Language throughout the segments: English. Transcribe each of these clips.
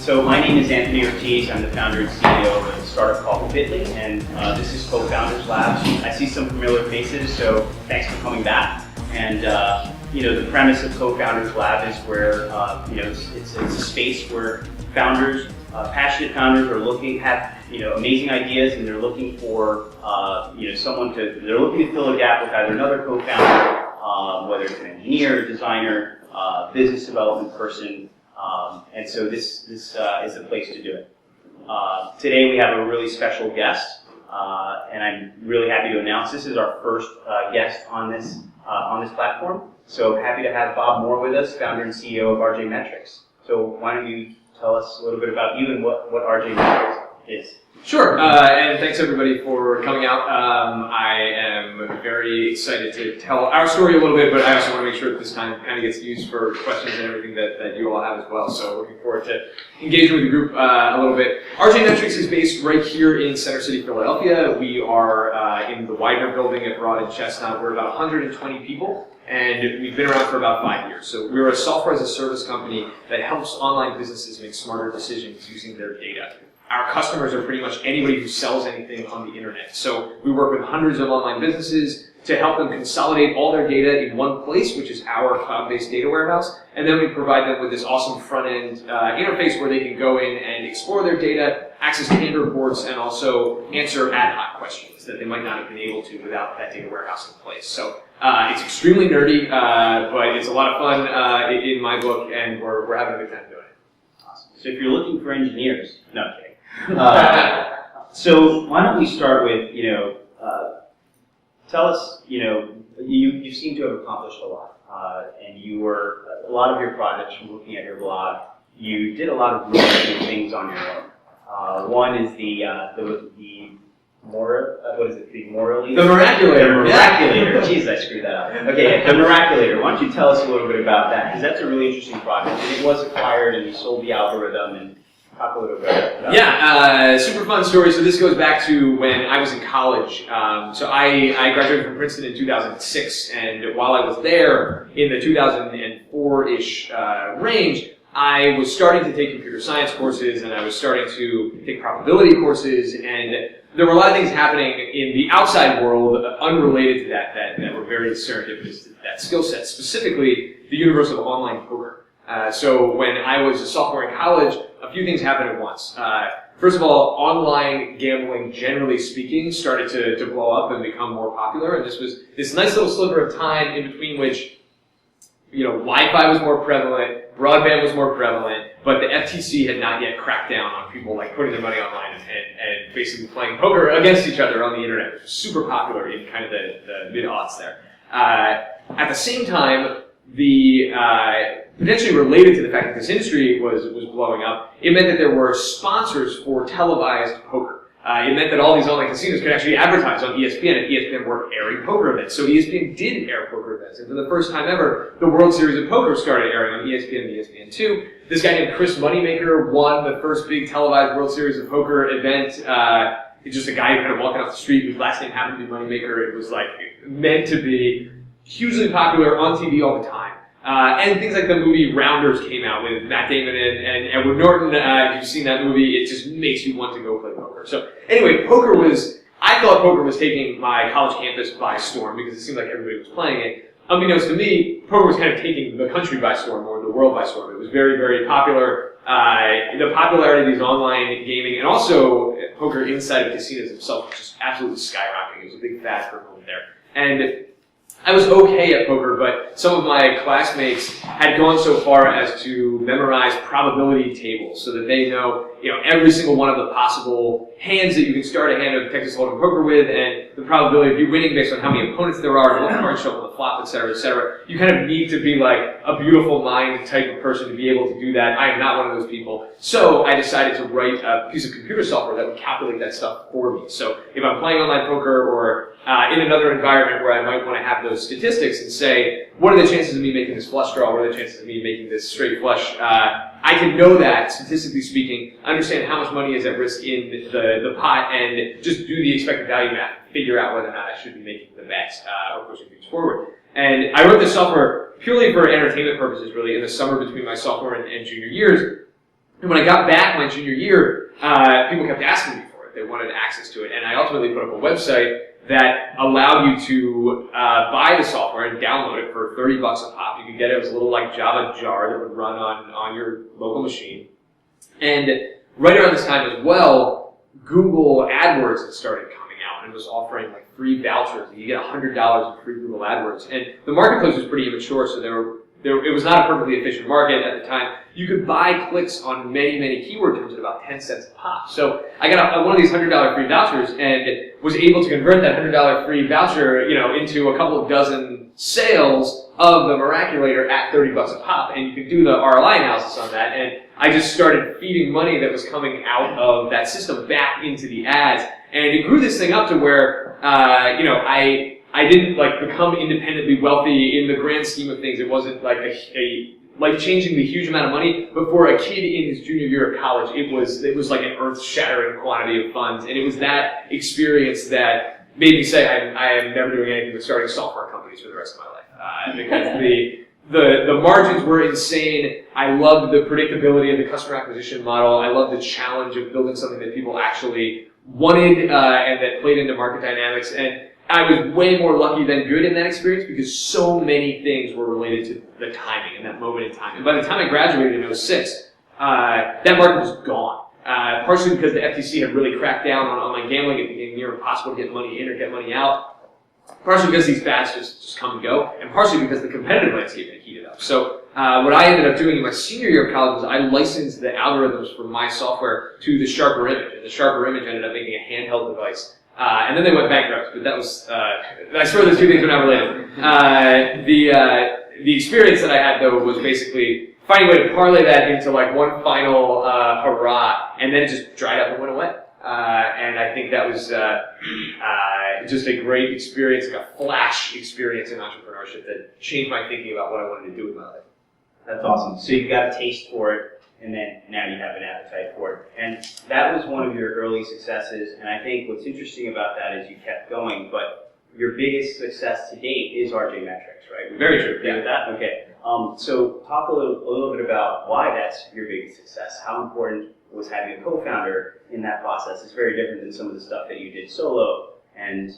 So my name is Anthony Ortiz. I'm the founder and CEO of a startup called Fitly, and this is Cofounders Lab. I see some familiar faces, so thanks for coming back. And the premise of Cofounders Lab is where it's a space where founders, passionate founders, are have amazing ideas, and they're looking for they're looking to fill a gap with either another co-founder, whether it's an engineer, designer, business development person. And so this is a place to do it. Today we have a really special guest, and I'm really happy to announce this is our first guest on this platform. So happy to have Bob Moore with us, founder and CEO of RJ Metrics. So why don't you tell us a little bit about you and what RJ Metrics is? Sure, and thanks everybody for coming out. I am very excited to tell our story a little bit, but I also want to make sure that this time kind of gets used for questions and everything that you all have as well. So looking forward to engaging with the group a little bit. RJ Metrics is based right here in Center City, Philadelphia. We are in the Widener building at Broad and Chestnut. We're about 120 people, and we've been around for about 5 years. So we're a software as a service company that helps online businesses make smarter decisions using their data. Our customers are pretty much anybody who sells anything on the internet. So we work with hundreds of online businesses to help them consolidate all their data in one place, which is our cloud-based data warehouse. And then we provide them with this awesome front-end interface where they can go in and explore their data, access canned reports, and also answer ad hoc questions that they might not have been able to without that data warehouse in place. So it's extremely nerdy, but it's a lot of fun in my book, and we're having a good time doing it. Awesome. So if you're looking for engineers, no, I'm kidding. So why don't we start with, tell us, you seem to have accomplished a lot, and a lot of your projects, from looking at your blog, you did a lot of really cool things on your own. One is the Moraculator. The Miraculator. Jeez, I screwed that up. Okay, the Miraculator. Why don't you tell us a little bit about that? Because that's a really interesting project, and it was acquired, and you sold the algorithm, and talk a little bit about it. Super fun story. So this goes back to when I was in college. So I graduated from Princeton in 2006, and while I was there in the 2004-ish range, I was starting to take computer science courses, and I was starting to take probability courses, and there were a lot of things happening in the outside world unrelated to that were very serendipitous to that skill set, specifically the universe of online poker. So when I was a sophomore in college, a few things happened at once. First of all, online gambling, generally speaking, started to blow up and become more popular, and this was this nice little sliver of time in between which Wi-Fi was more prevalent, broadband was more prevalent, but the FTC had not yet cracked down on people like putting their money online and basically playing poker against each other on the internet, which was super popular in kind of the mid-aughts there. At the same time, potentially related to the fact that this industry was blowing up, it meant that there were sponsors for televised poker. It meant that all these online casinos could actually advertise on ESPN, and ESPN were airing poker events. So ESPN did air poker events, and for the first time ever, the World Series of Poker started airing on ESPN and ESPN2. This guy named Chris Moneymaker won the first big televised World Series of Poker event. It's just a guy who kind of walking off the street whose last name happened to be Moneymaker. It was like meant to be hugely popular on TV all the time. And things like the movie Rounders came out with Matt Damon and Edward Norton. If you've seen that movie, it just makes you want to go play poker. So anyway, I thought poker was taking my college campus by storm because it seemed like everybody was playing it. Unbeknownst to me, poker was kind of taking the country by storm or the world by storm. It was very, very popular. The popularity of these online gaming and also poker inside of casinos themselves was just absolutely skyrocketing. It was a big fad for a moment there. And I was okay at poker, but some of my classmates had gone so far as to memorize probability tables so that they know, every single one of the possible hands that you can start a hand of Texas Hold'em poker with, and the probability of you winning based on how many opponents there are, and what cards show up on the flop, et cetera, et cetera. You kind of need to be like a beautiful mind type of person to be able to do that. I am not one of those people. So I decided to write a piece of computer software that would calculate that stuff for me. So if I'm playing online poker or in another environment where I might want to have those statistics and say, what are the chances of me making this flush draw? What are the chances of me making this straight flush? I can know that, statistically speaking, understand how much money is at risk in the pot, and just do the expected value math, figure out whether or not I should be making the bet or pushing things forward. And I wrote this software purely for entertainment purposes, really, in the summer between my sophomore and junior years. And when I got back my junior year, people kept asking me for it. They wanted access to it. And I ultimately put up a website that allowed you to buy the software and download it for $30 a pop. You could get it as a little like Java jar that would run on your local machine. And right around this time as well, Google AdWords had started coming out and was offering like free vouchers. You get $100 in free Google AdWords. And the marketplace was pretty immature, so it was not a perfectly efficient market at the time. You could buy clicks on many, many keyword terms at about 10 cents a pop. So I got one of these $100 free vouchers and was able to convert that $100 free voucher, into a couple of dozen sales of the Miraculator at $30 a pop. And you could do the ROI analysis on that. And I just started feeding money that was coming out of that system back into the ads. And it grew this thing up to where, I didn't become independently wealthy in the grand scheme of things. It wasn't like a life-changingly huge amount of money, but for a kid in his junior year of college, it was like an earth-shattering quantity of funds, and it was that experience that made me say I am never doing anything but starting software companies for the rest of my life, because the margins were insane. I loved the predictability of the customer acquisition model. I loved the challenge of building something that people actually wanted and that played into market dynamics. And I was way more lucky than good in that experience because so many things were related to the timing and that moment in time. And by the time I graduated in 2006, that market was gone. Partially because the FTC had really cracked down on online gambling. It became near impossible to get money in or get money out. Partially because these fads just come and go, and partially because the competitive landscape had heated up. So what I ended up doing in my senior year of college was I licensed the algorithms for my software to the Sharper Image, and the Sharper Image ended up making a handheld device. And then they went bankrupt, but that was, I swear those two things are not related. The experience that I had, though, was basically finding a way to parlay that into like one final hurrah, and then it just dried up and went away. And I think that was just a great experience, like a flash experience in entrepreneurship that changed my thinking about what I wanted to do with my life. That's awesome. So you got a taste for it, and then now you have an appetite for it. And that was one of your early successes, and I think what's interesting about that is you kept going, but your biggest success to date is RJ Metrics, right? Very true. Agree with that? Okay. So talk a little bit about why that's your biggest success. How important was having a co-founder in that process? It's very different than some of the stuff that you did solo, and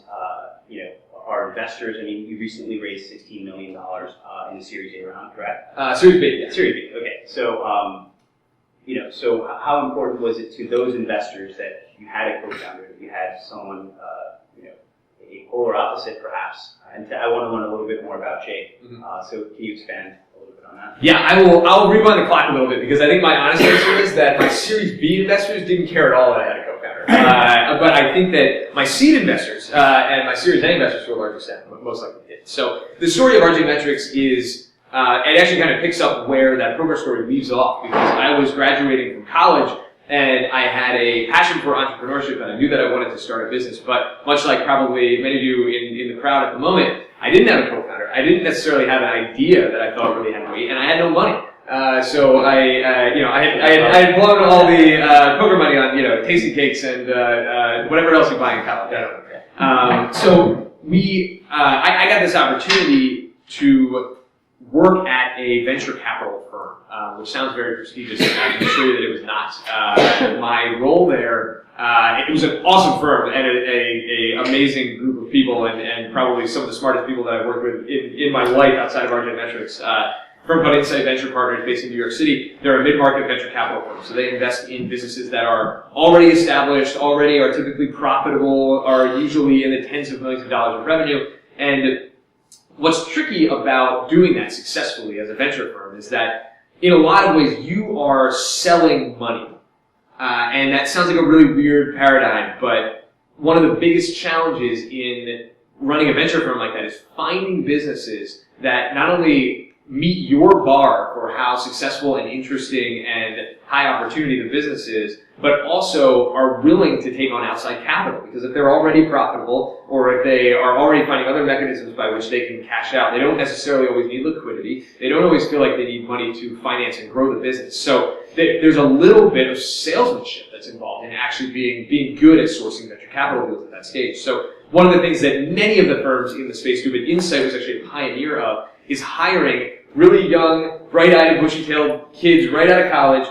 our investors, I mean, you recently raised $16 million in the Series A round, correct? Series B, yeah. Series B, okay. So, so how important was it to those investors that you had a co-founder, that you had someone, a polar opposite perhaps? And I want to learn a little bit more about Jake. Mm-hmm. So can you expand a little bit on that? Yeah, I'll rewind the clock a little bit because I think my honest answer is that my Series B investors didn't care at all that I had a co-founder. But I think that my seed investors and my Series A investors to a large extent most likely did. So the story of RJ Metrics is, it actually kind of picks up where that poker story leaves off, because I was graduating from college and I had a passion for entrepreneurship and I knew that I wanted to start a business. But much like probably many of you in the crowd at the moment, I didn't have a co-founder. I didn't necessarily have an idea that I thought really had weight, and I had no money. So I had blown all the poker money on, tasty cakes and whatever else you buy in college. I don't know. So I got this opportunity to work at a venture capital firm, which sounds very prestigious. I can assure you that it was not. My role there, it was an awesome firm and a amazing group of people, and probably some of the smartest people that I've worked with in my life outside of RJ Metrics. Firm called Insight Venture Partners, based in New York City. They're a mid-market venture capital firm, so they invest in businesses that are already established, already are typically profitable, are usually in the tens of millions of dollars of revenue. And what's tricky about doing that successfully as a venture firm is that in a lot of ways you are selling money. And that sounds like a really weird paradigm, but one of the biggest challenges in running a venture firm like that is finding businesses that not only meet your bar for how successful and interesting and high opportunity the business is, but also are willing to take on outside capital. Because if they're already profitable, or if they are already finding other mechanisms by which they can cash out, they don't necessarily always need liquidity. They don't always feel like they need money to finance and grow the business. So there's a little bit of salesmanship that's involved in actually being good at sourcing venture capital deals at that stage. So one of the things that many of the firms in the space do, but Insight was actually a pioneer of, is hiring really young, bright-eyed, bushy-tailed kids right out of college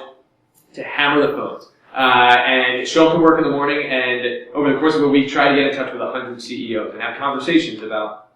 to hammer the phones. And show up to work in the morning, and over the course of a week, try to get in touch with 100 CEOs and have conversations about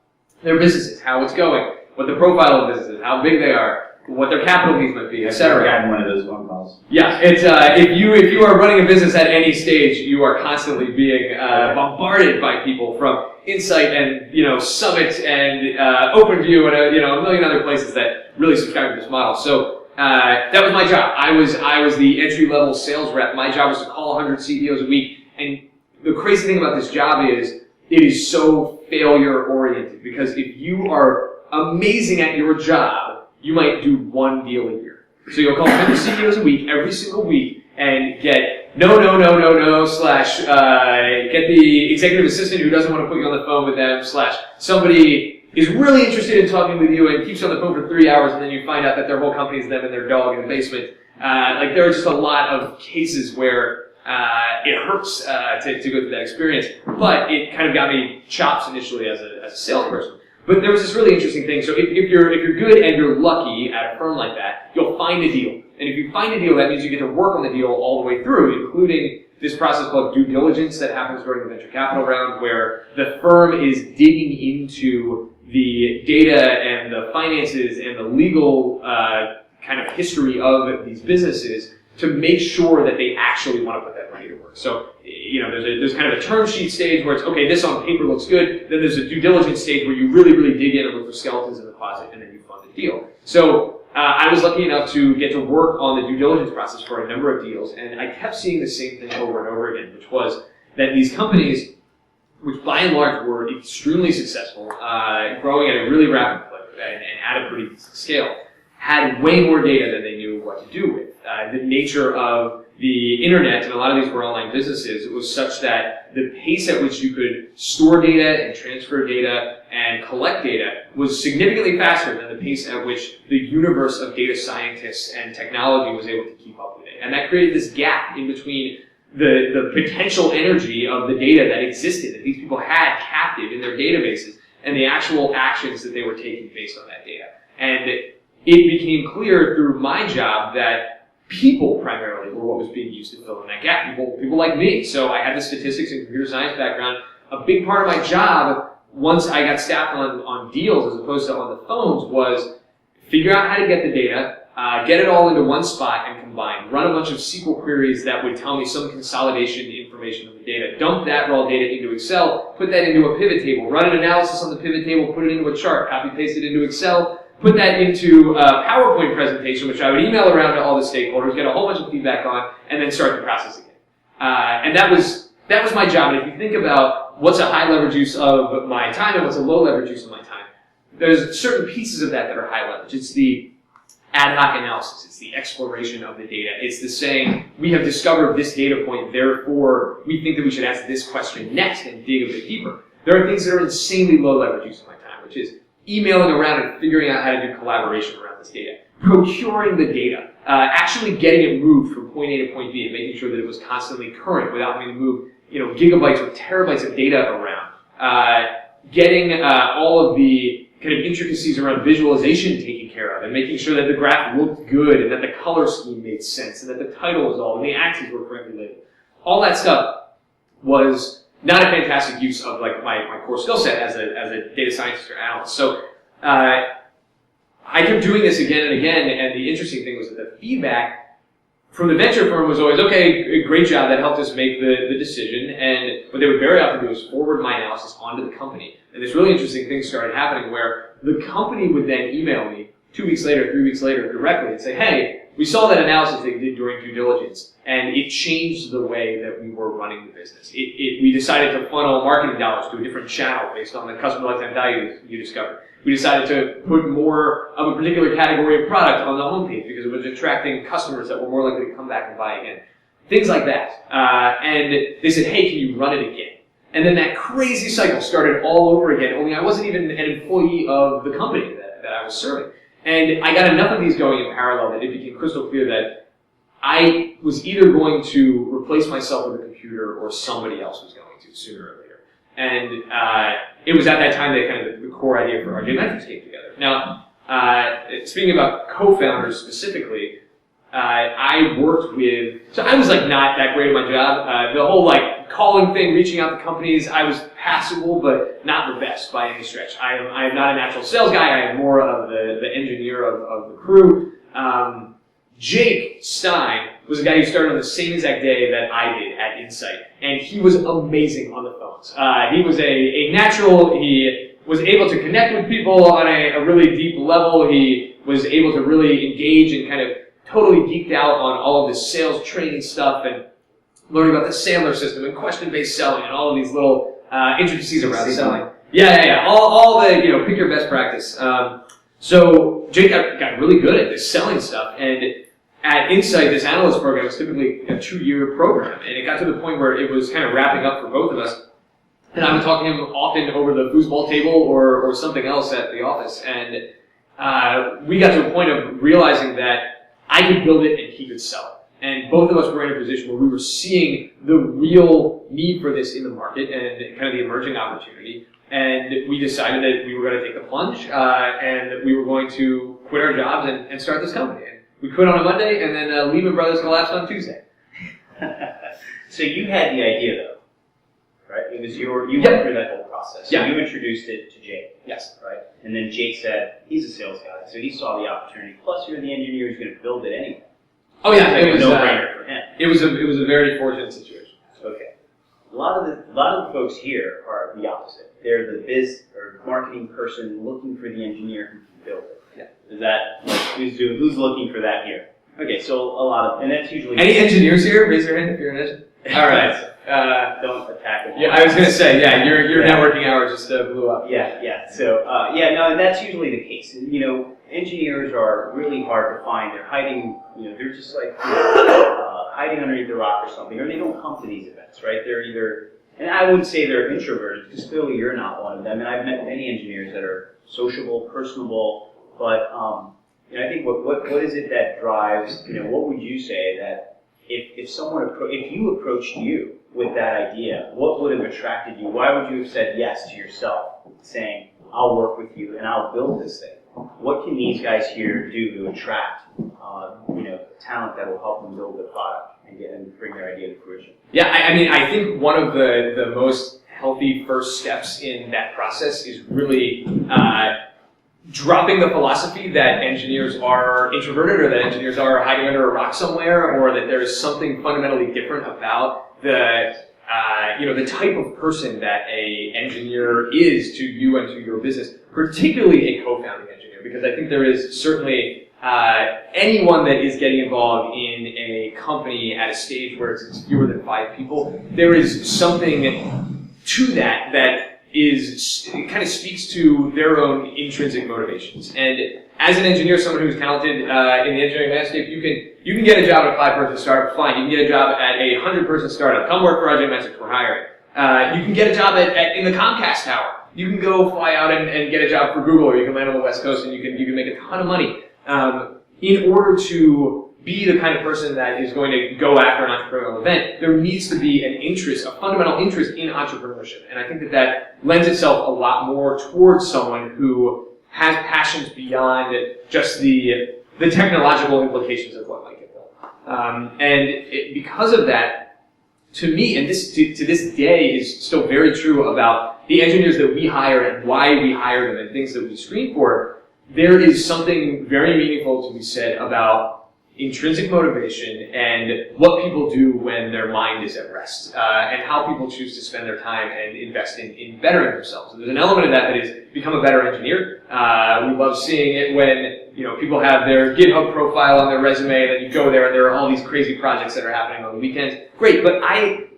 their businesses, how it's going, what the profile of the business is, how big they are, what their capital needs might be, etc. I've gotten one of those phone calls. Yeah, it's if you are running a business at any stage, you are constantly being bombarded by people from Insight and Summit and OpenView and a million other places that really subscribe to this model. So. That was my job. I was the entry-level sales rep. My job was to call 100 CEOs a week. And the crazy thing about this job is it is so failure-oriented, because if you are amazing at your job, you might do one deal a year. So you'll call 100 CEOs a week, every single week, and get no, slash get the executive assistant who doesn't want to put you on the phone with them, slash somebody is really interested in talking with you and keeps you on the phone for 3 hours, and then you find out that their whole company is them and their dog in the basement. There are just a lot of cases where it hurts to go through that experience, but it kind of got me chops initially as a salesperson. But there was this really interesting thing. So if you're good and you're lucky at a firm like that, you'll find a deal. And if you find a deal, that means you get to work on the deal all the way through, including this process called due diligence that happens during the venture capital round, where the firm is digging into the data and the finances and the legal kind of history of these businesses to make sure that they actually want to put that money to work. So, there's kind of a term sheet stage where it's, okay, this on paper looks good. Then there's a due diligence stage where you really, really dig in and look for skeletons in the closet, and then you fund the deal. So, I was lucky enough to get to work on the due diligence process for a number of deals, and I kept seeing the same thing over and over again, which was that these companies, which by and large were extremely successful, growing at a really rapid clip and at a pretty scale, had way more data than they knew what to do with. The nature of the internet, and a lot of these were online businesses, it was such that the pace at which you could store data and transfer data and collect data was significantly faster than the pace at which the universe of data scientists and technology was able to keep up with it. And that created this gap in between the potential energy of the data that existed, that these people had captive in their databases, and the actual actions that they were taking based on that data. And it became clear through my job that people primarily were what was being used to fill in that gap. People like me. So I had the statistics and computer science background. A big part of my job, once I got staffed on deals as opposed to on the phones, was figure out how to get the data, get it all into one spot and combine. Run a bunch of SQL queries that would tell me some consolidation information of the data. Dump that raw data into Excel, put that into a pivot table, run an analysis on the pivot table, put it into a chart, copy paste it into Excel, put that into a PowerPoint presentation, which I would email around to all the stakeholders, get a whole bunch of feedback on, and then start the process again. And that was my job. And if you think about what's a high leverage use of my time and what's a low leverage use of my time, there's certain pieces of that are high leverage. It's the ad hoc analysis. It's the exploration of the data. It's the saying, we have discovered this data point, therefore we think that we should ask this question next and dig a bit deeper. There are things that are insanely low leverage use of my time, which is emailing around and figuring out how to do collaboration around this data, procuring the data, actually getting it moved from point A to point B and making sure that it was constantly current without having to move gigabytes or terabytes of data around, getting all of the kind of intricacies around visualization taken care of and making sure that the graph looked good and that the color scheme made sense and that the title was all and the axes were correctly labeled. All that stuff was not a fantastic use of my core skill set as a data scientist or analyst. So I kept doing this again and again, and the interesting thing was that the feedback from the venture firm was always, okay, great job, that helped us make the decision, and what they would very often do is forward my analysis onto the company. And this really interesting thing started happening where the company would then email me 2 weeks later, 3 weeks later directly and say, hey, we saw that analysis that you did during due diligence, and it changed the way that we were running the business. We decided to funnel marketing dollars to a different channel based on the customer lifetime value you discovered. We decided to put more of a particular category of product on the homepage because it was attracting customers that were more likely to come back and buy again. Things like that. And they said, hey, can you run it again? And then that crazy cycle started all over again, only I wasn't even an employee of the company that I was serving. And I got enough of these going in parallel that it became crystal clear that I was either going to replace myself with a computer or somebody else was going to sooner or later. And it was at that time that kind of the core idea for RJ Metrics came together. Now, speaking about co-founders specifically, I worked with, so I was like not that great at my job. The whole like calling thing, reaching out to companies, I was passable, but not the best by any stretch. I am not a natural sales guy. I am more of the engineer of the crew. Jake Stein was a guy who started on the same exact day that I did at Insight, and he was amazing on the phones. He was a natural. He was able to connect with people on a really deep level. He was able to really engage and kind of totally geeked out on all of this sales training stuff and learning about the Sandler system and question-based selling and all of these little intricacies around selling. Yeah. All the, pick your best practice. So Jake got really good at this selling stuff, and at Insight, this analyst program was typically a 2-year program, and it got to the point where it was kind of wrapping up for both of us. And I would talk to him often over the foosball table or something else at the office, and we got to a point of realizing that I could build it and he could sell it. And both of us were in a position where we were seeing the real need for this in the market and kind of the emerging opportunity. And we decided that we were going to take the plunge and that we were going to quit our jobs and start this company. And we quit on a Monday, and then Lehman Brothers collapsed on Tuesday. So you had the idea, though, right? It was you went through that whole process. So you introduced it to Jake. Yes. Right? And then Jake said, he's a sales guy, so he saw the opportunity. Plus, you're the engineer who's going to build it anyway. Oh yeah, it was a no-brainer for him. It was a very fortunate situation. Okay. A lot of the folks here are the opposite. They're the biz or marketing person looking for the engineer who can build it. Yeah. Is that who's looking for that here? Okay, so a lot of, and that's usually any engineers here. Raise your hand if you're an engineer. All right. Don't attack it. Yeah, I was gonna say, your networking hour just blew up. Yeah. So no, that's usually the case. And, engineers are really hard to find. They're hiding. They're just like hiding underneath the rock or something, or they don't come to these events, right? They're either, and I wouldn't say they're introverted because clearly you're not one of them. And I've met many engineers that are sociable, personable, but I think what is it that drives? What would you say that if you approached you with that idea, what would have attracted you? Why would you have said yes to yourself, saying, I'll work with you and I'll build this thing? What can these guys here do to attract, talent that will help them build the product and bring their idea to fruition? Yeah, I think one of the most healthy first steps in that process is really dropping the philosophy that engineers are introverted or that engineers are hiding under a rock somewhere, or that there is something fundamentally different about the type of person that a engineer is to you and to your business, particularly a co-founding engineer, because I think there is certainly anyone that is getting involved in a company at a stage where it's fewer than 5 people, there is something to that it kind of speaks to their own intrinsic motivations. And as an engineer, someone who's talented in the engineering landscape, you can get a job at a 5-person startup, fine. You can get a job at a 100-person startup. Come work for RJ Metrics, we're hiring. You can get a job in the Comcast tower. You can go fly out and get a job for Google, or you can land on the West Coast and you can make a ton of money. In order to be the kind of person that is going to go after an entrepreneurial event, there needs to be an interest, a fundamental interest in entrepreneurship. And I think that lends itself a lot more towards someone who has passions beyond just the technological implications of what might get built. Because of that, to me, and this to this day is still very true about the engineers that we hire and why we hire them and things that we screen for, there is something very meaningful to be said about intrinsic motivation and what people do when their mind is at rest, and how people choose to spend their time and invest in bettering themselves. And there's an element of that is become a better engineer. We love seeing it when people have their GitHub profile on their resume, and then you go there and there are all these crazy projects that are happening on the weekends. Great, but I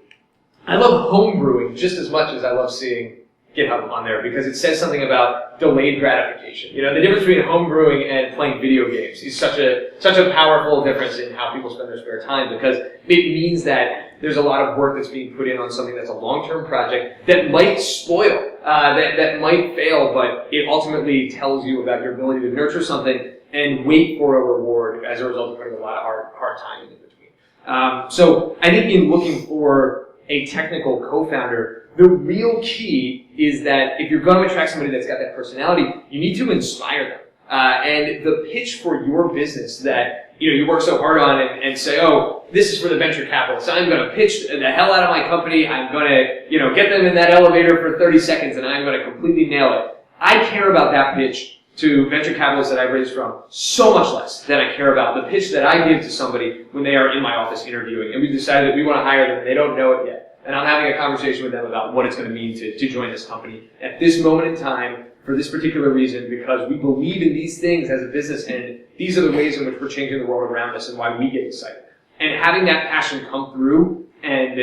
love homebrewing just as much as I love seeing GitHub on there, because it says something about delayed gratification. The difference between homebrewing and playing video games is such a powerful difference in how people spend their spare time, because it means that there's a lot of work that's being put in on something that's a long-term project that might spoil, that might fail, but it ultimately tells you about your ability to nurture something and wait for a reward as a result of putting a lot of hard time in between. So I think in looking for a technical co-founder, the real key is that if you're going to attract somebody that's got that personality, you need to inspire them. And the pitch for your business that you work so hard on and say, oh, this is for the venture capitalists. I'm going to pitch the hell out of my company. I'm going to get them in that elevator for 30 seconds and I'm going to completely nail it. I care about that pitch to venture capitalists that I've raised from so much less than I care about the pitch that I give to somebody when they are in my office interviewing and we've decided that we want to hire them and they don't know it yet. And I'm having a conversation with them about what it's going to mean to join this company at this moment in time for this particular reason, because we believe in these things as a business and these are the ways in which we're changing the world around us and why we get excited. And having that passion come through and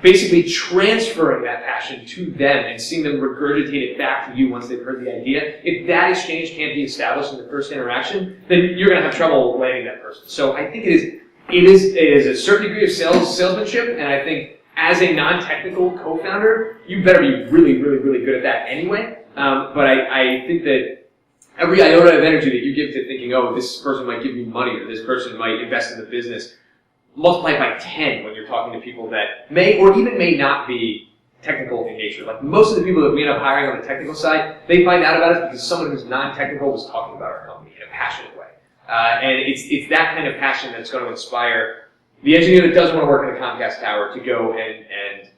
basically transferring that passion to them and seeing them regurgitate it back to you once they've heard the idea, if that exchange can't be established in the first interaction, then you're going to have trouble landing that person. So I think it is a certain degree of salesmanship, and I think as a non-technical co-founder, you better be really, really, really good at that anyway. But I think that every iota of energy that you give to thinking, oh, this person might give me money or this person might invest in the business, multiply it by 10 when you're talking to people that may or even may not be technical in nature. Like most of the people that we end up hiring on the technical side, they find out about us because someone who's non-technical was talking about our company in a passionate way. And it's that kind of passion that's going to inspire the engineer that doesn't want to work in a Comcast tower to go and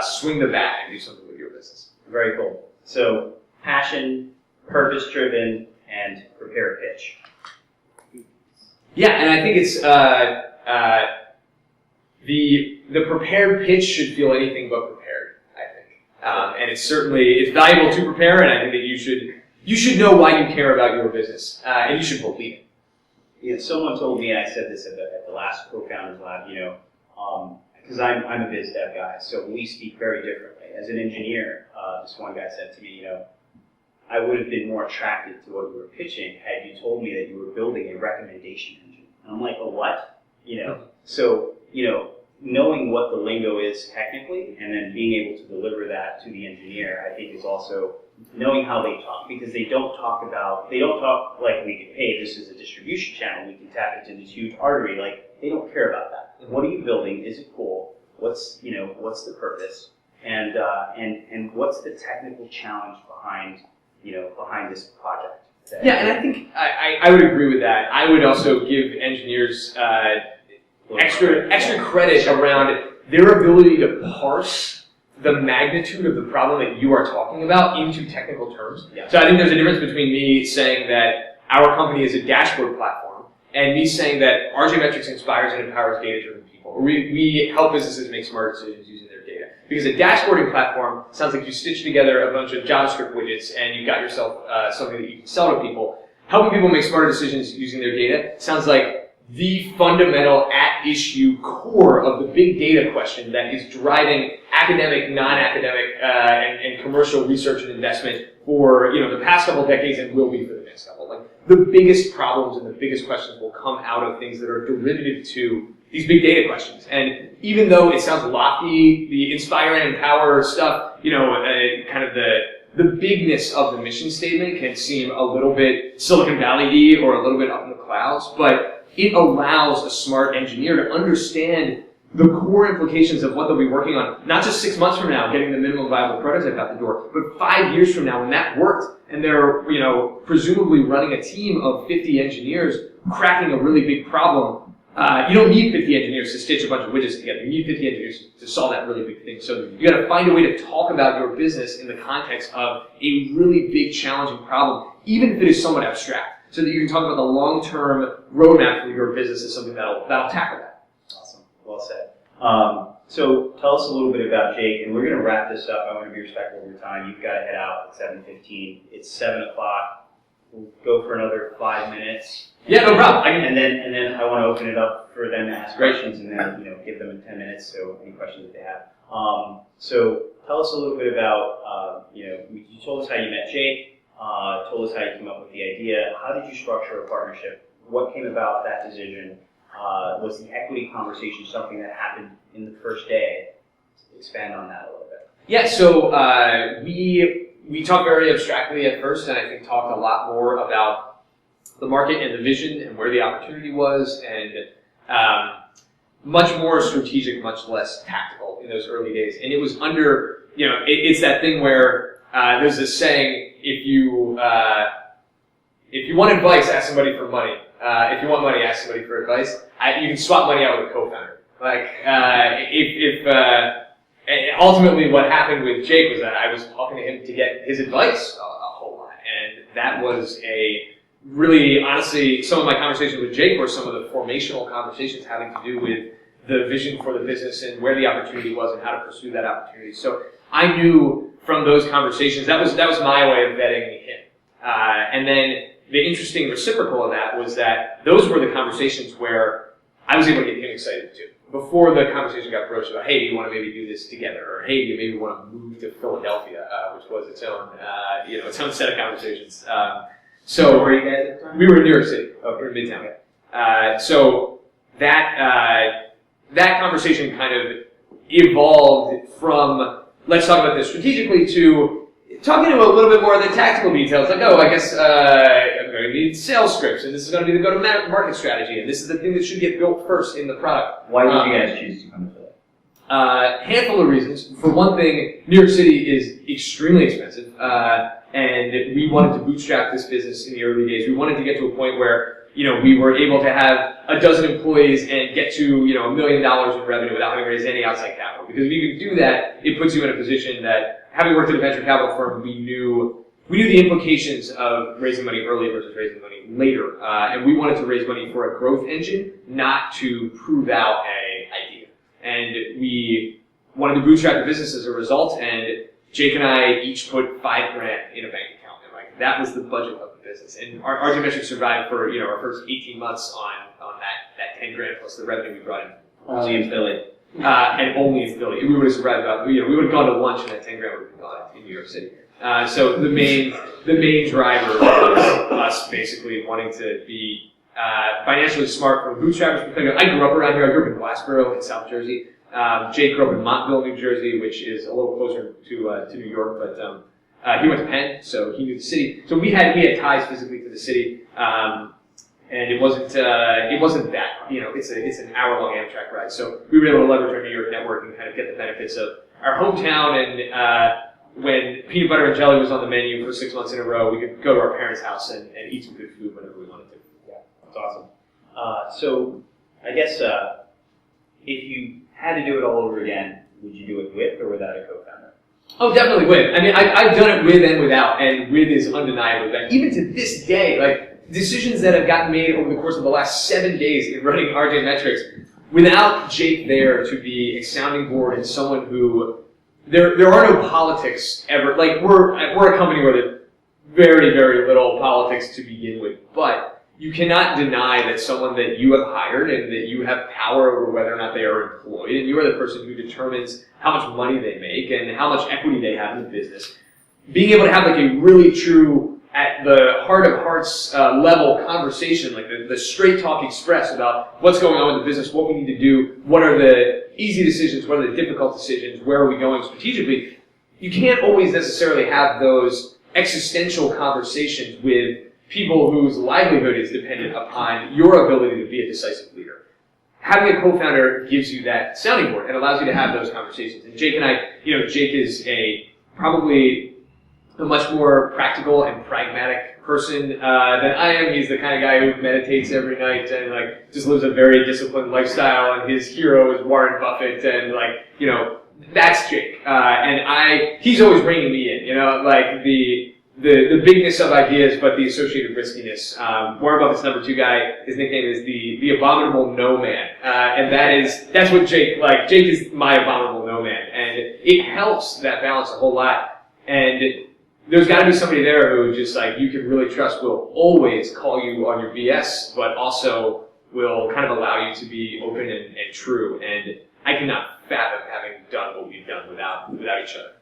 swing the bat and do something with your business. Very cool. So passion, purpose-driven, and prepare a pitch. Yeah, and I think it's the prepared pitch should feel anything but prepared, I think. And it's valuable to prepare, and I think that you should know why you care about your business, and you should believe it. Yeah, someone told me, and I said this at the last Cofounders Lab, because I'm a biz dev guy, so we speak very differently. As an engineer, this one guy said to me, I would have been more attracted to what you were pitching had you told me that you were building a recommendation engine. And I'm like, a what? So, knowing what the lingo is technically and then being able to deliver that to the engineer, I think is also knowing how they talk, because they don't talk like we can pay, this is a distribution channel, we can tap into this huge artery, like they don't care about that. Mm-hmm. What are you building? Is it cool? What's the purpose? And what's the technical challenge behind this project? Yeah, and I think I would agree with that. I would also give engineers extra credit around their ability to parse the magnitude of the problem that you are talking about into technical terms. Yeah. So I think there's a difference between me saying that our company is a dashboard platform and me saying that RJ Metrics inspires and empowers data-driven people. Or we help businesses make smart decisions using their data. Because a dashboarding platform sounds like you stitch together a bunch of JavaScript widgets and you've got yourself something that you can sell to people. Helping people make smarter decisions using their data sounds like the fundamental at-issue core of the big data question that is driving academic, non-academic, and commercial research and investment for the past couple of decades and will be for the next couple. Like the biggest problems and the biggest questions will come out of things that are derivative to these big data questions. And even though it sounds lofty, the inspire and empower stuff, kind of the bigness of the mission statement can seem a little bit Silicon Valley-y or a little bit up in the clouds, but it allows a smart engineer to understand the core implications of what they'll be working on, not just 6 months from now, getting the minimum viable prototype out the door, but 5 years from now when that worked and they're, presumably running a team of 50 engineers cracking a really big problem. You don't need 50 engineers to stitch a bunch of widgets together. You need 50 engineers to solve that really big thing. So you got to find a way to talk about your business in the context of a really big, challenging problem, even if it is somewhat abstract, so that you can talk about the long-term roadmap for your business as something that'll tackle that. Awesome. Well said. So tell us a little bit about Jake, and we're going to wrap this up. I want to be respectful of your time. You've got to head out at 7:15. It's 7 o'clock. We'll go for another 5 minutes. Yeah, no problem. And then I want to open it up for them to ask questions, and then give them 10 minutes. So any questions that they have. So tell us a little bit about you told us how you met Jake. Told us how you came up with the idea. How did you structure a partnership? What came about that decision? Was the equity conversation something that happened in the first day? Expand on that a little bit. Yeah, so we talked very abstractly at first, and I think talked a lot more about the market and the vision and where the opportunity was, and much more strategic, much less tactical in those early days. And it was under, it's that thing where there's this saying, if you if you want advice, ask somebody for money. If you want money, ask somebody for advice. You can swap money out with a co-founder. Like, ultimately what happened with Jake was that I was talking to him to get his advice a whole lot. And that was really, honestly, some of my conversations with Jake were some of the formational conversations having to do with the vision for the business and where the opportunity was and how to pursue that opportunity. So I knew from those conversations, that was my way of vetting him. And then the interesting reciprocal of that was that those were the conversations where I was able to get him excited too. Before the conversation got broached about, hey, do you want to maybe do this together? Or hey, do you maybe want to move to Philadelphia, which was its own set of conversations. So where were you guys at the time? We were in New York City. Okay. We were in Midtown. So that conversation kind of evolved from let's talk about this strategically to talking to a little bit more of the tactical details. Like, I guess I'm going to need sales scripts, and this is going to be the go-to-market strategy, and this is the thing that should get built first in the product. Why did you guys choose to come to Philly? Handful of reasons. For one thing, New York City is extremely expensive, and we wanted to bootstrap this business in the early days. We wanted to get to a point where we were able to have a dozen employees and get to $1 million in revenue without having to raise any outside capital. Because if you can do that, it puts you in a position that, having worked at a venture capital firm, we knew the implications of raising money early versus raising money later. And we wanted to raise money for a growth engine, not to prove out an idea. And we wanted to bootstrap the business as a result, and Jake and I each put $5,000 in a bank account. And that was the budget of the business. And our RJ Metrics survived for our first 18 months on that $10,000 plus the revenue we brought in. Only in Philly. And only in Philly. We would have survived about, we would have gone to lunch and that $10,000 would have been gone in New York City. So the main driver was us basically wanting to be financially smart from a bootstrapper's perspective. I grew up around here. I grew up in Glassboro in South Jersey. Jake grew up in Montville, New Jersey, which is a little closer to New York, but he went to Penn, so he knew the city. So we had ties physically to the city. And it wasn't that, it's an hour-long Amtrak ride. So we were able to leverage our New York network and kind of get the benefits of our hometown. And when peanut butter and jelly was on the menu for 6 months in a row, we could go to our parents' house and eat some good food whenever we wanted to. Yeah, that's awesome. So I guess if you had to do it all over again, would you do it with or without a co-founder? Oh, definitely with. I mean, I've done it with and without, and with is undeniably better. Even to this day, decisions that have gotten made over the course of the last 7 days in running RJ Metrics, without Jake there to be a sounding board and someone who, there are no politics ever. We're a company where there's very, very little politics to begin with, but you cannot deny that someone that you have hired and that you have power over whether or not they are employed, and you are the person who determines how much money they make and how much equity they have in the business. Being able to have a really true, at the heart of hearts level conversation, the straight talk express about what's going on with the business, what we need to do, what are the easy decisions, what are the difficult decisions, where are we going strategically. You can't always necessarily have those existential conversations with people whose livelihood is dependent upon your ability to be a decisive leader. Having a co-founder gives you that sounding board and allows you to have those conversations. And Jake and I, Jake is probably a much more practical and pragmatic person than I am. He's the kind of guy who meditates every night and just lives a very disciplined lifestyle, and his hero is Warren Buffett, and that's Jake. And he's always bringing me in, the bigness of ideas, but the associated riskiness. Warren Buffett's number 2 guy, his nickname is the abominable no man. And that's what Jake, Jake is my abominable no man. And it helps that balance a whole lot. And there's got to be somebody there who just you can really trust will always call you on your BS, but also will kind of allow you to be open and true. And I cannot fathom having done what we've done without each other.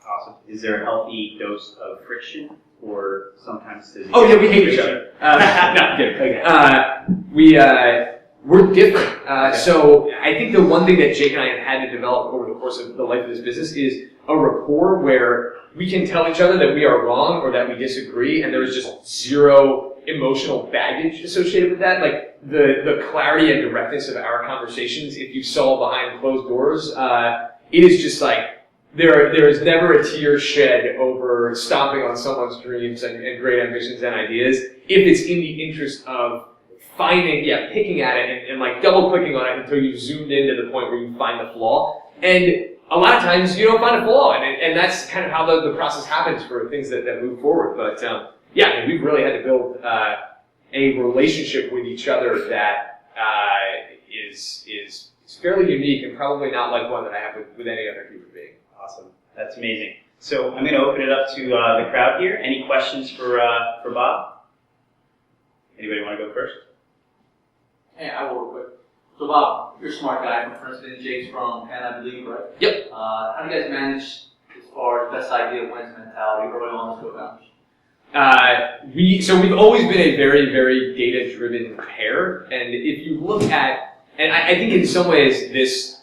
Awesome. Is there a healthy dose of friction, or sometimes does it? Oh yeah, we hate each other. No, kidding. Okay. We're different. So I think the one thing that Jake and I have had to develop over the course of the life of this business is a rapport where we can tell each other that we are wrong or that we disagree, and there's just zero emotional baggage associated with that. The clarity and directness of our conversations, if you saw behind closed doors, it is just there is never a tear shed over stomping on someone's dreams and great ambitions and ideas if it's in the interest of picking at it and like double clicking on it until you've zoomed in to the point where you find the flaw. And a lot of times you don't find a flaw, and that's kind of how the process happens for things that move forward. But we've really had to build a relationship with each other that is fairly unique and probably not like one that I have with any other human being. Awesome. That's amazing. So I'm going to open it up to the crowd here. Any questions for Bob? Anybody want to go first? Hey, I will real quick. So Bob, you're a smart guy. My friend Jake's from Penn, I believe, right? Yep. How do you guys manage as far as best idea wins mentality early on as co-founders? We've always been a very, very data-driven pair, and if you look at, and I think in some ways this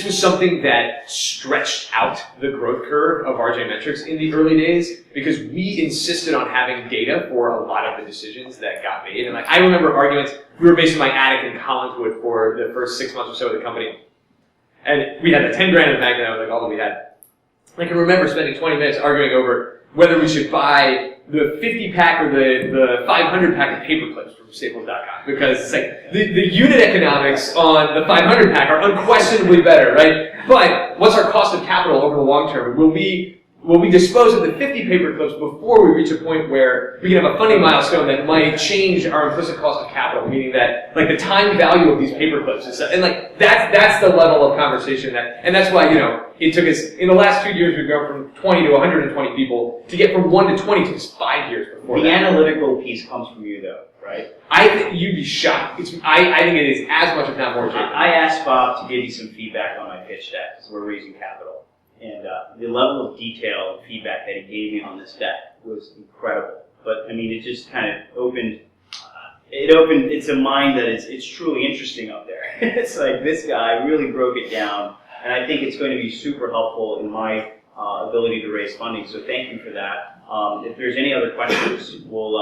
was something that stretched out the growth curve of RJ Metrics in the early days because we insisted on having data for a lot of the decisions that got made. And like I remember arguments, we were based in my attic in Collinswood for the first 6 months or so of the company. And we had a 10 grand in the bank, and that was like all that we had. I can remember spending 20 minutes arguing over whether we should buy the 50 pack or the 500 pack of paper clips from Staples.com, because it's like the unit economics on the 500 pack are unquestionably better, right? But what's our cost of capital over the long term? Will we dispose of the 50 paper clips before we reach a point where we can have a funding milestone that might change our implicit cost of capital, meaning that like the time value of these paper clips is, and like that's the level of conversation and that's why, it took us, in the last 2 years, we've gone from 20 to 120 people. To get from 1 to 20 took us 5 years before the that. analytical piece comes from you, though, right? I think you'd be shocked. I think it is as much, if not more, Jake. I asked Bob to give you some feedback on my pitch deck because we're raising capital. And the level of detail and feedback that he gave me on this deck was incredible. But, I mean, it just kind of opened, it's a mind that it's truly interesting up there. It's like this guy really broke it down. And I think it's going to be super helpful in my ability to raise funding. So thank you for that. If there's any other questions, we'll,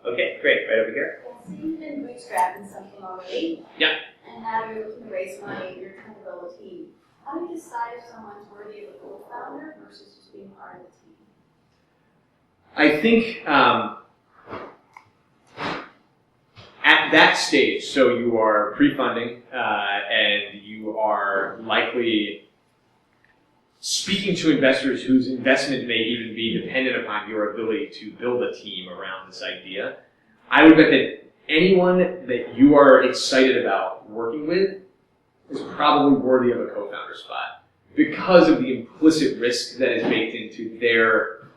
okay, great, right over here. So you've been bootstrapping something already. Yeah. And now you're looking to raise money, you're trying to build a team. How do you decide if someone's worthy of a co-founder versus just being part of the team? I think at that stage, so you are pre-funding and you are likely speaking to investors whose investment may even be dependent upon your ability to build a team around this idea. I would bet that anyone that you are excited about working with is probably worthy of a co-founder spot because of the implicit risk that is baked into their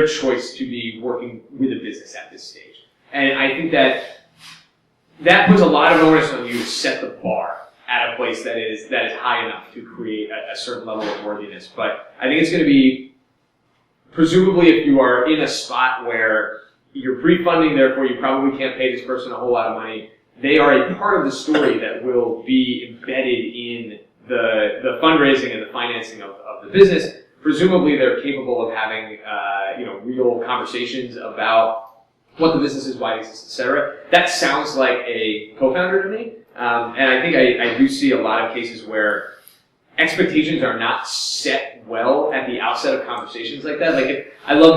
choice to be working with a business at this stage. And I think that puts a lot of onus on you to set the bar at a place that is high enough to create a certain level of worthiness. But I think it's going to be, presumably if you are in a spot where you're pre-funding, therefore you probably can't pay this person a whole lot of money, they are a part of the story that will be embedded in the fundraising and the financing of the business. Presumably they're capable of having real conversations about what the business is, why it exists, etc. That sounds like a co-founder to me. And I think I do see a lot of cases where expectations are not set well at the outset of conversations like that. Like I love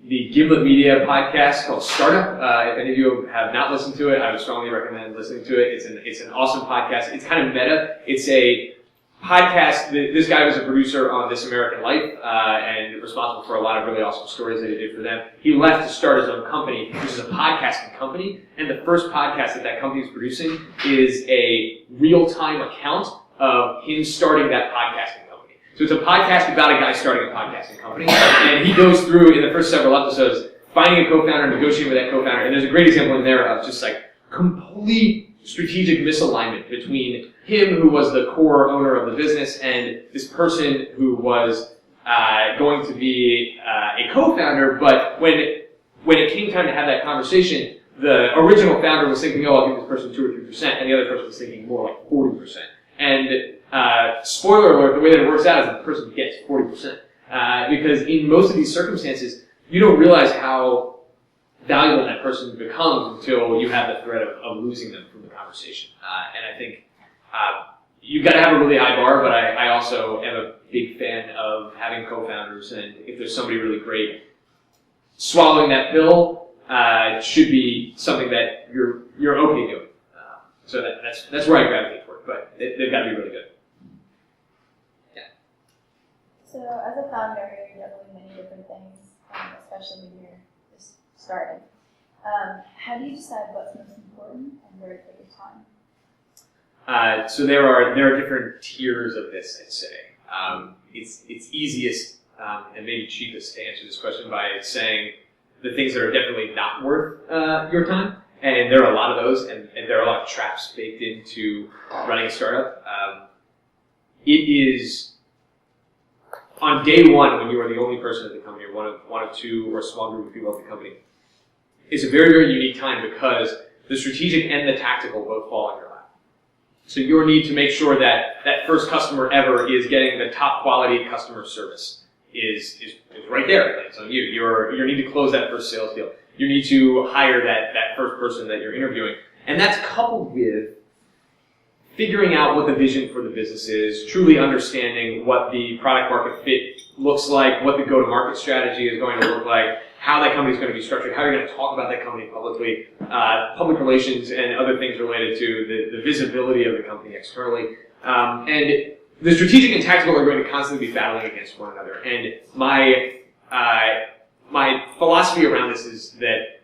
the Gimlet Media podcast called Startup. If any of you have not listened to it, I would strongly recommend listening to it. It's an awesome podcast. It's kind of meta. It's a podcast. This guy was a producer on This American Life and responsible for a lot of really awesome stories that he did for them. He left to start his own company, which is a podcasting company. And the first podcast that company is producing is a real-time account of him starting that podcasting company. So it's a podcast about a guy starting a podcasting company. And he goes through, in the first several episodes, finding a co-founder, negotiating with that co-founder. And there's a great example in there of just like complete strategic misalignment between him, who was the core owner of the business, and this person who was going to be a co-founder. But when it came time to have that conversation, the original founder was thinking, oh, I'll give this person 2 or 3%, and the other person was thinking more like 40%. And spoiler alert, the way that it works out is that the person gets 40%. Because in most of these circumstances, you don't realize how valuable that person becomes until you have the threat of losing them from the conversation. And I think you've got to have a really high bar, but I also am a big fan of having co-founders, and if there's somebody really great, swallowing that pill should be something that you're okay doing. So that's where I gravitate toward, but they've got to be really good. So as a founder, you're juggling many different things, especially when you're just starting. How do you decide what's most important and where to take your time? So there are different tiers of this, I'd say. It's easiest and maybe cheapest to answer this question by saying the things that are definitely not worth your time. And there are a lot of those, and there are a lot of traps baked into running a startup. It is, on day one, when you are the only person at the company, or one of two, or a small group of people at the company, it's a very, very unique time because the strategic and the tactical both fall on your lap. So your need to make sure that that first customer ever is getting the top quality customer service is right there. It's on you. You need to close that first sales deal. You need to hire that first person that you're interviewing. And that's coupled with figuring out what the vision for the business is, truly understanding what the product market fit looks like, what the go-to-market strategy is going to look like, how that company is going to be structured, how you're going to talk about that company publicly, public relations and other things related to the visibility of the company externally. And the strategic and tactical are going to constantly be battling against one another. And my philosophy around this is that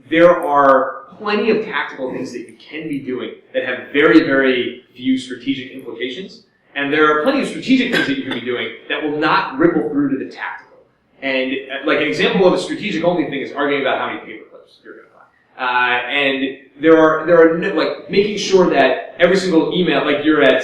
there are plenty of tactical things that you can be doing that have very, very few strategic implications. And there are plenty of strategic things that you can be doing that will not ripple through to the tactical. And like an example of a strategic only thing is arguing about how many paper clips you're going to buy. And there are like making sure that every single email, like you're at,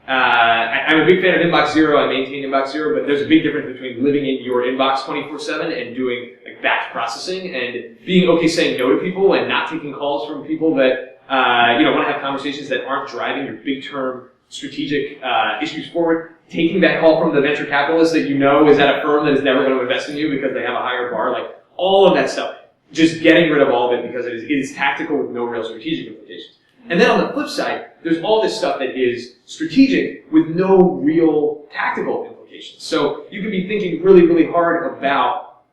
I'm a big fan of Inbox Zero. I maintain Inbox Zero, but there's a big difference between living in your inbox 24/7 and doing like batch processing and being okay saying no to people and not taking calls from people that want to have conversations that aren't driving your big term strategic issues forward. Taking that call from the venture capitalist that you know is at a firm that is never going to invest in you because they have a higher bar, like all of that stuff. Just getting rid of all of it because it is tactical with no real strategic implications. And then on the flip side, there's all this stuff that is strategic with no real tactical implications. So you can be thinking really, really hard about,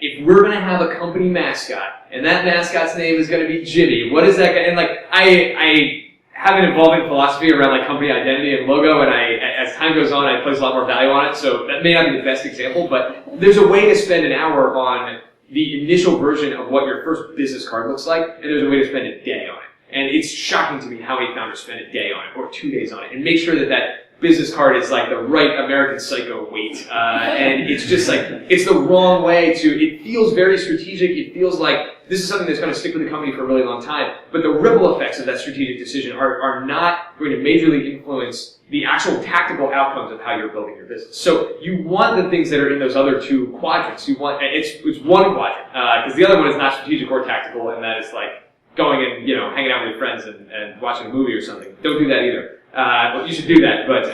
if we're going to have a company mascot, and that mascot's name is going to be Jimmy, what is that? And like, I have an evolving philosophy around like company identity and logo, and as time goes on, I place a lot more value on it. So that may not be the best example, but there's a way to spend an hour on the initial version of what your first business card looks like, and there's a way to spend a day on it. And it's shocking to me how many founders spend a day on it, or 2 days on it, and make sure that that business card is like the right American Psycho weight. And it's just like, it's the wrong way it feels very strategic, it feels like this is something that's going to stick with the company for a really long time, but the ripple effects of that strategic decision are not going to majorly influence the actual tactical outcomes of how you're building your business. So you want the things that are in those other two quadrants. You want it's one quadrant because the other one is not strategic or tactical, and that is like going and hanging out with your friends and watching a movie or something. Don't do that either. Well, you should do that, but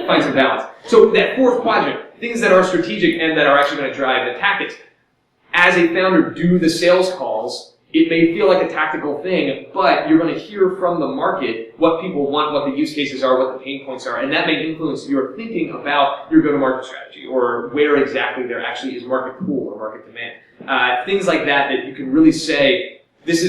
find some balance. So that fourth quadrant, things that are strategic and that are actually going to drive the tactics. As a founder, do the sales calls. It may feel like a tactical thing, but you're going to hear from the market what people want, what the use cases are, what the pain points are, and that may influence your thinking about your go-to-market strategy or where exactly there actually is market pool or market demand. Things like that you can really say, this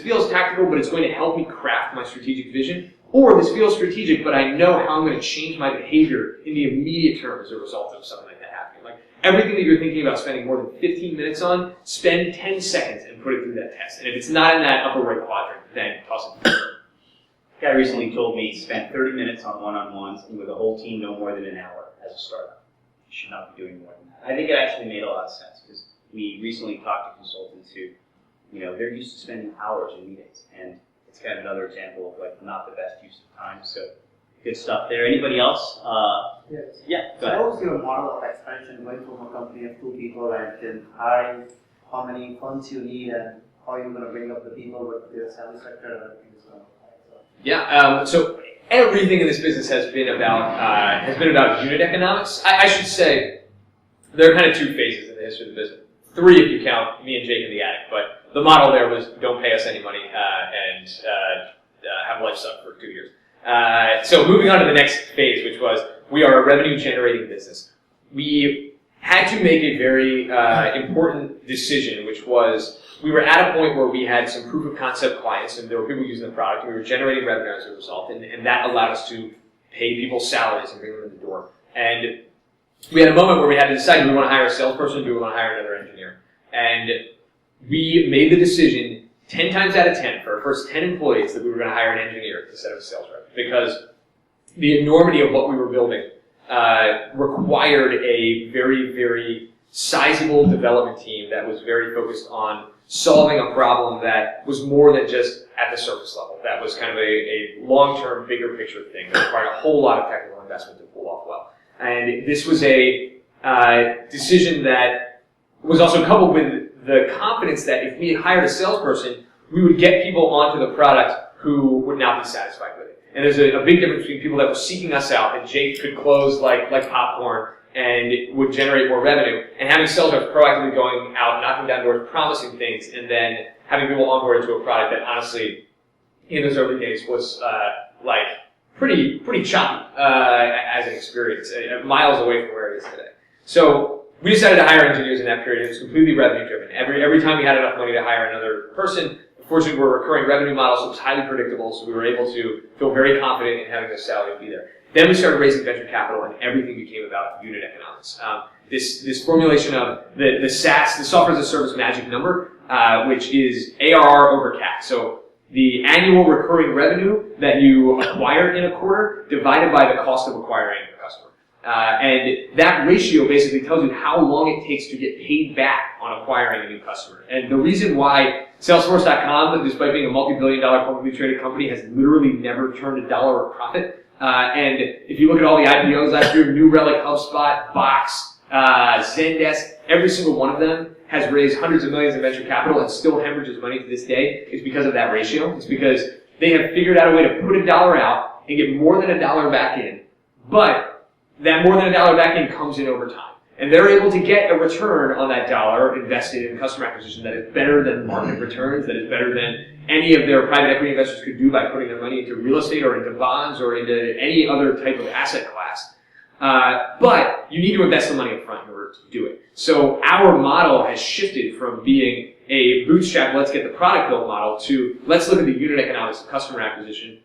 feels tactical, but it's going to help me craft my strategic vision, or this feels strategic, but I know how I'm going to change my behavior in the immediate term as a result of something like that happening. Like everything that you're thinking about spending more than 15 minutes on, spend 10 seconds and put it through that test. And if it's not in that upper right quadrant, then toss it. A guy recently told me spend 30 minutes on one-on-ones and with a whole team no more than an hour as a startup. You should not be doing more than that. I think it actually made a lot of sense because we recently talked to consultants who, they're used to spending hours in meetings, and it's kind of another example of like not the best use of time. So good stuff there. Anybody else? Yes. Yeah, go So ahead. how was your model of expansion going from a company of 2 people and then hiring how many funds you need and how you're going to bring up the people with their salary structure and everything as well? Yeah. So everything in this business has been about unit economics. I should say there are kind of 2 phases in the history of the business. 3 if you count me and Jake in the attic, but the model there was don't pay us any money and have life suck for 2 years. So moving on to the next phase, which was we are a revenue generating business. We had to make a very important decision, which was we were at a point where we had some proof of concept clients, and there were people using the product, and we were generating revenue as a result, and that allowed us to pay people salaries and bring them in the door. And we had a moment where we had to decide, do we want to hire a salesperson, do we want to hire another engineer? And we made the decision 10 times out of 10 for our first 10 employees that we were going to hire an engineer instead of a sales rep, because the enormity of what we were building required a very, very sizable development team that was very focused on solving a problem that was more than just at the surface level. That was kind of a long-term, bigger picture thing that required a whole lot of technical investment to pull off well. And this was a decision that was also coupled with the confidence that if we hired a salesperson, we would get people onto the product who would not be satisfied with it. And there's a big difference between people that were seeking us out, that Jake could close like popcorn and it would generate more revenue, and having sales reps proactively going out, knocking down doors, promising things, and then having people onboard into a product that honestly, in those early days, was pretty choppy as an experience, miles away from where it is today. So we decided to hire engineers in that period. It was completely revenue driven. Every time we had enough money to hire another person, fortunately we're a recurring revenue model, so it was highly predictable, so we were able to feel very confident in having the salary be there. Then we started raising venture capital, and everything became about unit economics. This formulation of the SaaS, the software as a service magic number, which is ARR over CAC. So the annual recurring revenue that you acquire in a quarter divided by the cost of acquiring a customer. And that ratio basically tells you how long it takes to get paid back on acquiring a new customer. And the reason why Salesforce.com, despite being a multi-billion-dollar publicly traded company, has literally never turned a dollar of profit. And if you look at all the IPOs last year, New Relic, HubSpot, Box, Zendesk, every single one of them has raised hundreds of millions in venture capital and still hemorrhages money to this day. It's because of that ratio. It's because they have figured out a way to put $1 out and get more than $1 back in, but that more than $1 back in comes in over time. And they're able to get a return on that dollar invested in customer acquisition that is better than market returns, that is better than any of their private equity investors could do by putting their money into real estate or into bonds or into any other type of asset class. But you need to invest the money up front in order to do it. So our model has shifted from being a bootstrap, let's get the product built model, to let's look at the unit economics of customer acquisition.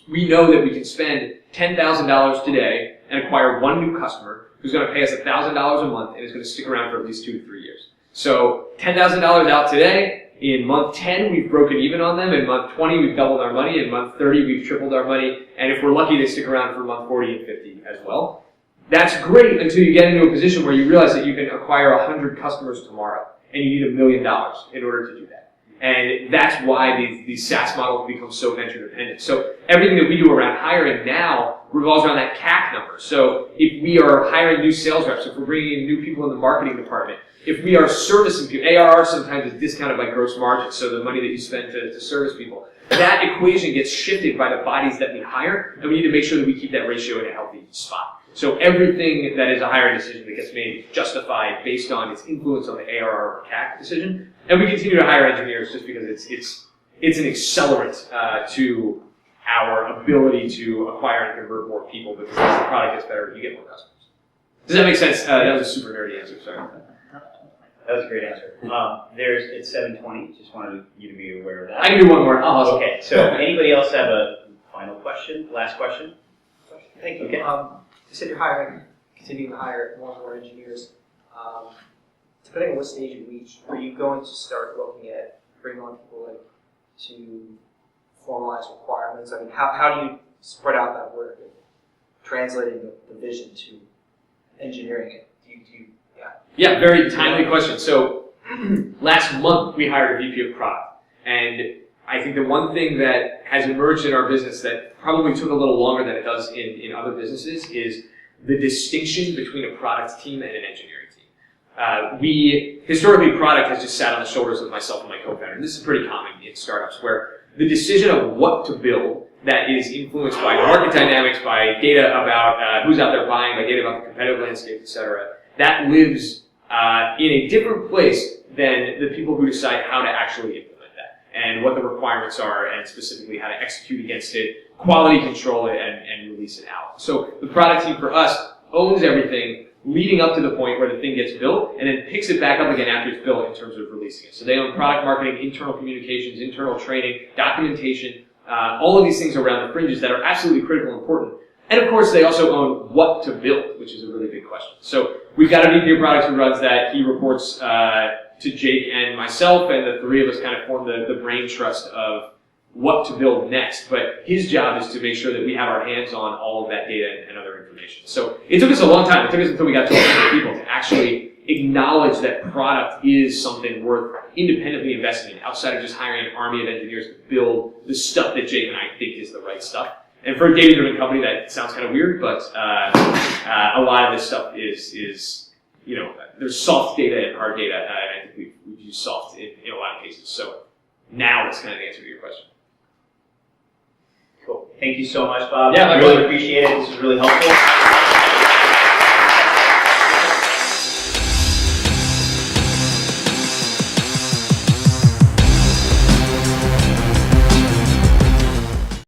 We know that we can spend $10,000 today and acquire one new customer who's going to pay us $1,000 a month and is going to stick around for at least 2 to 3 years. So $10,000 out today. In month 10, we've broken even on them. In month 20, we've doubled our money. In month 30, we've tripled our money. And if we're lucky, they stick around for month 40 and 50 as well. That's great until you get into a position where you realize that you can acquire 100 customers tomorrow, and you need $1 million in order to do that. And that's why these SaaS models become so venture dependent. So everything that we do around hiring now revolves around that CAC number. So if we are hiring new sales reps, if we're bringing in new people in the marketing department, if we are servicing people, ARR sometimes is discounted by gross margin, so the money that you spend to service people. That equation gets shifted by the bodies that we hire, and we need to make sure that we keep that ratio in a healthy spot. So everything that is a hiring decision that gets made is justified based on its influence on the ARR or CAC decision. And we continue to hire engineers just because it's an accelerant to our ability to acquire and convert more people, because as the product gets better, you get more customers. Does that make sense? That was a super nerdy answer, sorry. That was a great answer. It's 7:20. Just wanted you to be aware of that. I can do one more. Okay. So, anybody else have a final question? Last question? Thank you. Okay. You said you're continuing to hire more and more engineers. Depending on what stage you reach, are you going to start looking at bringing on people to formalize requirements? I mean, how do you spread out that work, translating the vision to engineering it? Yeah, very timely question. So last month we hired a VP of product, and I think the one thing that has emerged in our business that probably took a little longer than it does in other businesses is the distinction between a product team and an engineering team. Historically, product has just sat on the shoulders of myself and my co-founder. And this is pretty common in startups, where the decision of what to build that is influenced by market dynamics, by data about who's out there buying, by data about the competitive landscape, etc., that lives in a different place than the people who decide how to actually implement that. and what the requirements are, and specifically how to execute against it, quality control it, and release it out. So the product team for us owns everything leading up to the point where the thing gets built, and then picks it back up again after it's built in terms of releasing it. So they own product marketing, internal communications, internal training, documentation, all of these things around the fringes that are absolutely critical and important. And of course, they also own what to build, which is a really big question. So we've got a VP of products who runs that. He reports to Jake and myself, and the three of us kind of form the brain trust of what to build next. But his job is to make sure that we have our hands on all of that data and other information. So it took us a long time. It took us until we got to 100 people to actually acknowledge that product is something worth independently investing in, outside of just hiring an army of engineers to build the stuff that Jake and I think is the right stuff. And for a data-driven company, that sounds kind of weird, but a lot of this stuff is there's soft data and hard data, and I think we've used soft in a lot of cases. So now that's kind of the answer to your question. Cool. Thank you so much, Bob. Yeah, my I really pleasure. appreciate it. This was really helpful.